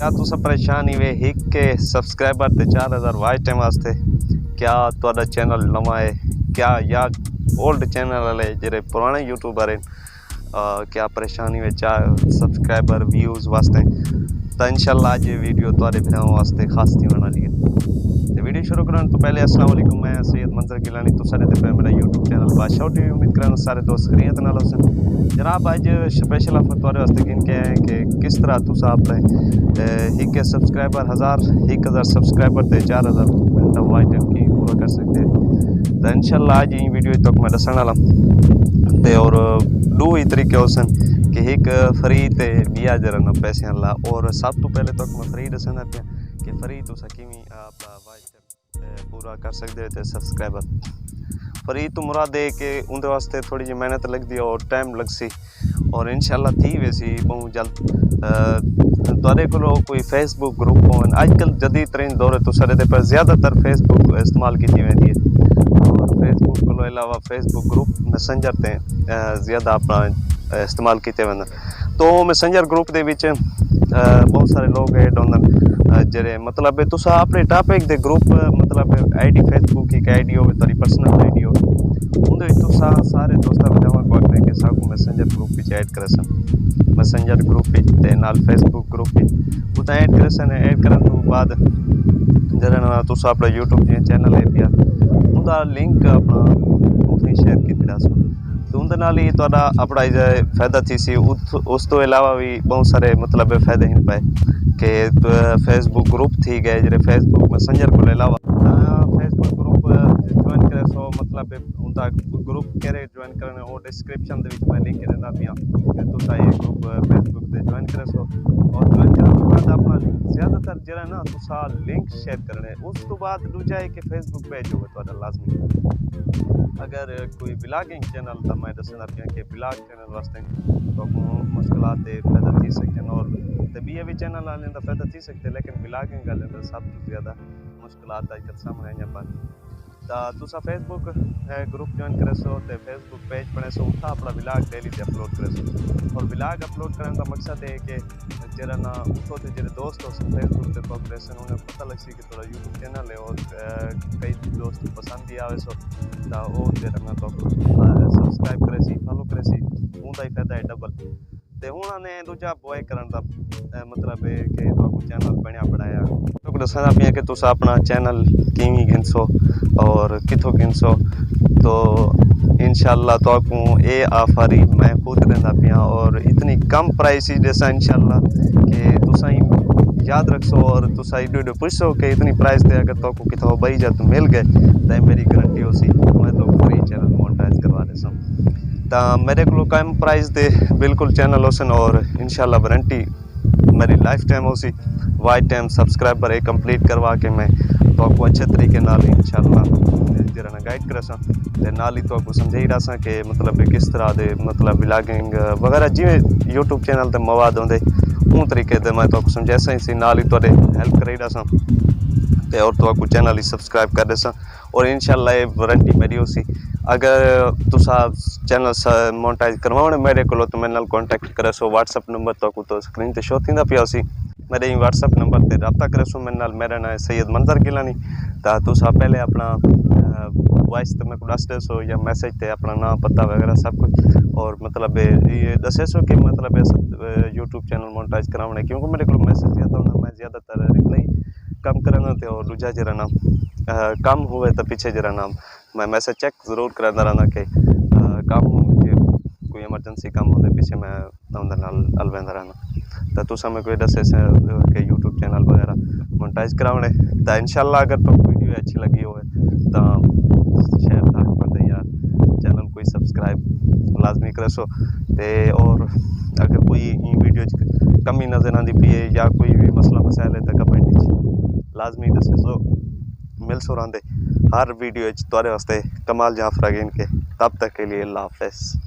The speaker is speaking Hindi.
क्या तुस परेशान ही वे हिक के सब्सक्राइबर ते 4000 वाच टाइम वास्ते क्या तुहाडा चैनल नवा है क्या या ओल्ड चैनल वाले जेरे पुराने यूट्यूबर हैं क्या परेशानी में चार सब्सक्राइबर व्यूज़ वास्ते तो इंशाल्लाह आज ये वीडियो तुहाडे भरावां वास्ते खास थी वाली है। तो वीडियो शुरू करने तो पहले अस्सलाम वालेकुम, मैं सैयद मंजर गिलानी तो सारे पे मेरा यूट्यूब चैनल बादशाह टीवी उम्मीद करा सारे दोस्त खैरियत नाल होसन। जनाब आज स्पेशल ऑफर तुहाडे वास्ते गिन के हैं कि किस तरह तुस अपने एक सब्सक्राइबर 1000 सब्सक्राइबर ते 4000 घंटा वाच टाइम की पूरा कर सकते हैं। तो इंशाल्लाह आज ये वीडियो तक मैं दसन वाला ते और दो ही तरीके होसन कि एक फ्री ते बिया जरा पैसे वाला और सब तो पहले तक मैं फ्री दसना पे कि फ्री तुस किवें अपना वाच टाइम पूरा कर सकते हो सब्सक्राइबर फ्री तो मुराद है कि उनके वास्ते थोड़ी जी मेहनत लगती है और टाइम लग सी और इंशाल्लाह थी वैसी बहुत जल्द तुहाडे कोल कोई फेसबुक ग्रुप हो आजकल जदीद तरीन दौर है तो सारे पर ज़्यादातर फेसबुक इस्तेमाल की वेंदी है और फेसबुक को अलावा फेसबुक ग्रुप मैसेंजर ते ज़्यादा अपना इस्तेमाल किए वेंदा तो मैसेंजर ग्रुप दे विच बहुत सारे लोग ऐड होंदन जेरे मतलब तुस अपने टॉपिक दे ग्रुप मतलब आईडी फेसबुक की आईडी हो तुहाडी पर्सनल आईडी हो उंदे विच तुस सारे दोस्तां भरावां को आखदे कि साकू मैसेंजर ग्रुप विच ऐड करसन मैसेंजर ग्रुप विच ते नाल फेसबुक ग्रुप विच उतां ऐड करसन ऐड करन तो बाद जरा तुस अपना यूट्यूब चैनल है पिया उनका लिंक अपना उत्थे शेयर कीता दसो तो उनके नाल ही तुहाडा अपना फायदा थी सी उस तो अलावा भी बहुत सारे मतलब फायदे हैं पाए कि फेसबुक ग्रुप थी गए जो फेसबुक मैसेंजर को अलावा फेसबुक ग्रुप ज्वाइन करे सो मतलब उनका ग्रुप केरे ज्वाइन करने वो डिस्क्रिप्शन मैं लिंक देना पिया कि तुस ये ग्रुप फेसबुक से ज्वाइन करे सो और ज्वाइन करने के बाद अपना ज़्यादातर जरा ना तुस लिंक शेयर करने उस तो बाद दूजा है कि फेसबुक पेज होगा तुहाडा लाजमी अगर कोई ब्लॉगिंग चैनल तो मैं दसना पिया कि ब्लॉग चैनल वास्ते तो मुश्किलात पैदा थी सकते और भी भी चैनल वाले का फायदा थी सकते लेकिन ब्लॉगिंग वाले सब तो ज़्यादा मुश्किलात आजकल सामने आई पर तो तुसा फेसबुक ग्रुप ज्वाइन करे सो तो फेसबुक पेज बने सो उठा अपना ब्लॉग डेली से अपलोड करे सो और ब्लॉग अपलोड करने का मकसद है कि जरा ना उठो तो जो दोस्त हो फेसबुक से कॉपरेशन उन्हें पता लग सी कि थोड़ा यूट्यूब चैनल है और कई दोस्त पसंद भी आवे सो तो वो जरा ना तो सब्सक्राइब करे सी फॉलो करे सी उनका ही फायदा है डबल तो हूँ ने दूजा बॉय करने का मतलब है कि तो चैनल बनया बनाया तो दसना पिया कि तुस अपना चैनल किवें गिनसो और कितों गिनसो तो इंशाल्लाह तो ये ऑफर ही मैं खुद देना पिया और इतनी कम प्राइस ही जैसा इंशाल्लाह कि तुस याद रखसो और तुस वीडियो पूछो कि इतनी प्राइस दे अगर तो कितों बई जा तो मिल गए तो मेरी गारंटी हो सी मैं तो फ्री चैनल मोनेटाइज करवा देसा तो मेरे को कम प्राइस दे बिल्कुल चैनल होसन और इंशाल्लाह वारंटी मेरी लाइफ टाइम हो सी वाच टाइम सब्सक्राइबर एक कंप्लीट करवा के मैं तो आपको अच्छे तरीके नाल इंशाल्लाह जरा गाइड करसा ते नाल ही तो आपको समझाई रहा कि मतलब किस तरह दे मतलब ब्लॉगिंग वगैरह जिवें यूट्यूब चैनल ते मवाद होंदे उन तरीके दे मैं तो आपको समझासा ही नाल ही तुहाडे हेल्प कराई रहा ते और तो आपको चैनल ही सब्सक्राइब कर देसा और इंशाल्लाह ये वारंटी मेरी हो सी अगर तुसा चैनल मोनेटाइज करवाने मेरे को तो मेरे नाल कॉन्टैक्ट करे सो व्हाट्सअप नंबर तो स्क्रीन पर शो थी पिया सी मेरे व्हाट्सअप नंबर पर रब्ता करे सो मेरे नाल मेरा नाम है सैयद मंजर गिलानी तो तुसा पहले अपना वॉइस तो मेरे को दस दसो या मैसेज ते अपना नाम पता वगैरह सब कुछ और मतलब ये दसे सो कि मतलब यूट्यूब चैनल मोनेटाइज कराने क्योंकि मेरे को मैसेज ज़्यादा होना मैं ज़्यादातर रिप्लाई कम करना तो और दूजा जरा नाम कम हुए तो पीछे जरा नाम मैं मैसेज चेक जरूर कराना रहना कि कम कोई एमरजेंसी कम होने पीछे मैं अलवेंदा रहना तो तुस हमें कोई दसे कि यूट्यूब चैनल वगैरह मोनेटाइज कराने तो इंशाल्लाह अगर तो वीडियो अच्छी लगी हो तो शेयर तक बंदे यार चैनल कोई सब्सक्राइब लाजमी करे सो ते और अगर कोई वीडियो कमी नज़र आती पी है या कोई भी मसला मसाइल है तो कमेंट लाजमी दसे सो मिल सो रहा हर वीडियो तुहाडे वास्ते कमाल जाफर के तब तक के लिए अल्लाह हाफिज़।